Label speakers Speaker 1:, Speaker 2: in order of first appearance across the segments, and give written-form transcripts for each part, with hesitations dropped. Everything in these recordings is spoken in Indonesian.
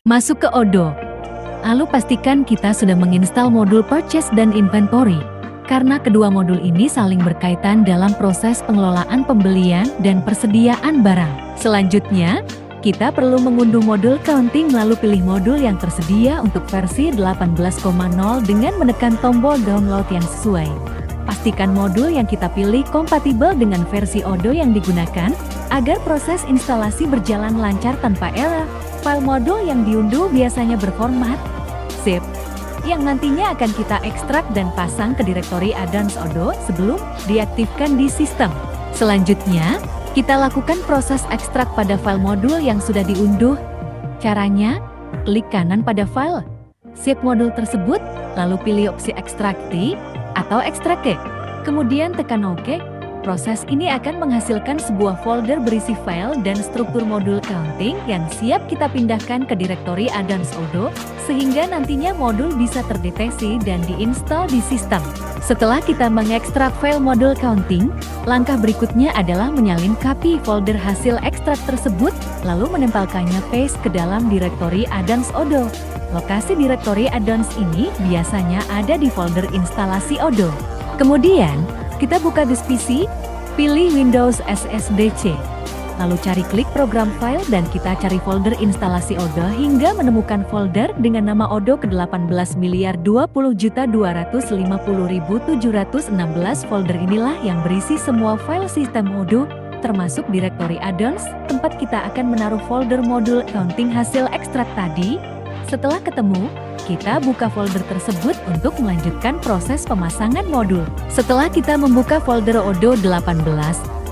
Speaker 1: Masuk ke Odoo. Lalu pastikan kita sudah menginstal modul Purchase dan Inventory, karena kedua modul ini saling berkaitan dalam proses pengelolaan pembelian dan persediaan barang. Selanjutnya, kita perlu mengunduh modul Counting lalu pilih modul yang tersedia untuk versi 18.0 dengan menekan tombol download yang sesuai. Pastikan modul yang kita pilih kompatibel dengan versi Odoo yang digunakan, agar proses instalasi berjalan lancar tanpa error. File modul yang diunduh biasanya berformat zip, yang nantinya akan kita ekstrak dan pasang ke direktori add-ons Odoo sebelum diaktifkan di sistem. Selanjutnya, kita lakukan proses ekstrak pada file modul yang sudah diunduh. Caranya, klik kanan pada file, zip modul tersebut, lalu pilih opsi ekstraksi atau ekstrake. Kemudian tekan OK. Proses ini akan menghasilkan sebuah folder berisi file dan struktur modul Counting yang siap kita pindahkan ke direktori add-ons Odoo, sehingga nantinya modul bisa terdeteksi dan diinstal di sistem. Setelah kita mengekstrak file modul Counting, langkah berikutnya adalah menyalin copy folder hasil ekstrak tersebut, lalu menempelkannya paste ke dalam direktori add-ons Odoo. Lokasi direktori add-ons ini biasanya ada di folder instalasi Odoo. Kemudian, kita buka disk PC, pilih Windows SSDC, lalu cari klik program file dan kita cari folder instalasi Odoo hingga menemukan folder dengan nama Odoo ke-18.020.250.716. Folder inilah yang berisi semua file sistem Odoo, termasuk direktori add-ons, tempat kita akan menaruh folder modul Counting hasil ekstrak tadi. Setelah ketemu, kita buka folder tersebut untuk melanjutkan proses pemasangan modul. Setelah kita membuka folder Odoo 18,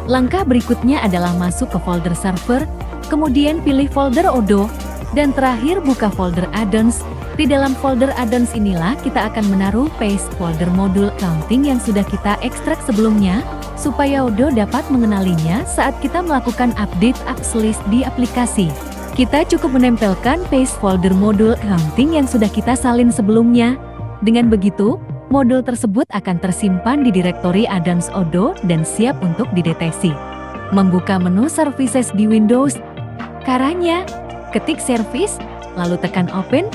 Speaker 1: langkah berikutnya adalah masuk ke folder server, kemudian pilih folder Odoo, dan terakhir buka folder add-ons. Di dalam folder add-ons inilah kita akan menaruh paste folder modul Counting yang sudah kita ekstrak sebelumnya, supaya Odoo dapat mengenalinya saat kita melakukan update apps list di aplikasi. Kita cukup menempelkan paste folder modul Counting yang sudah kita salin sebelumnya. Dengan begitu, modul tersebut akan tersimpan di direktori add-ons Odoo dan siap untuk dideteksi. Membuka menu Services di Windows. Caranya, ketik Service, lalu tekan Open.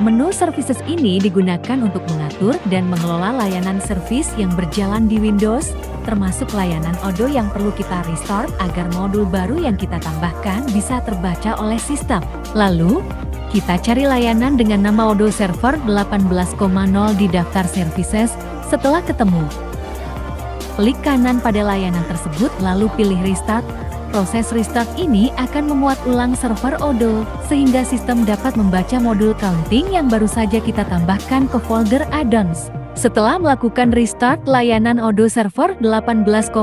Speaker 1: Menu Services ini digunakan untuk mengatur dan mengelola layanan service yang berjalan di Windows, termasuk layanan Odoo yang perlu kita restart agar modul baru yang kita tambahkan bisa terbaca oleh sistem. Lalu, kita cari layanan dengan nama Odoo Server 18.0 di daftar services. Setelah ketemu, klik kanan pada layanan tersebut lalu pilih Restart. Proses restart ini akan memuat ulang server Odoo, sehingga sistem dapat membaca modul Counting yang baru saja kita tambahkan ke folder add-ons. Setelah melakukan restart layanan Odoo Server 18.0,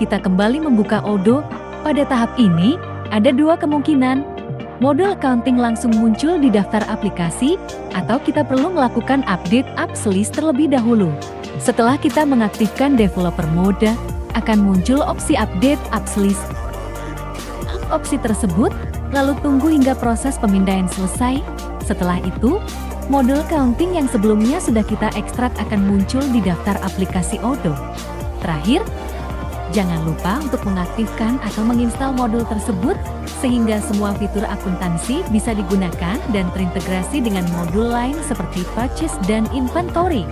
Speaker 1: kita kembali membuka Odoo. Pada tahap ini, ada dua kemungkinan. Modul Counting langsung muncul di daftar aplikasi, atau kita perlu melakukan update apps list terlebih dahulu. Setelah kita mengaktifkan developer mode, akan muncul opsi update apps list. Opsi tersebut, lalu tunggu hingga proses pemindahan selesai. Setelah itu, modul Counting yang sebelumnya sudah kita ekstrak akan muncul di daftar aplikasi Odoo. Terakhir, jangan lupa untuk mengaktifkan atau menginstal modul tersebut, sehingga semua fitur akuntansi bisa digunakan dan terintegrasi dengan modul lain seperti Purchase dan Inventory.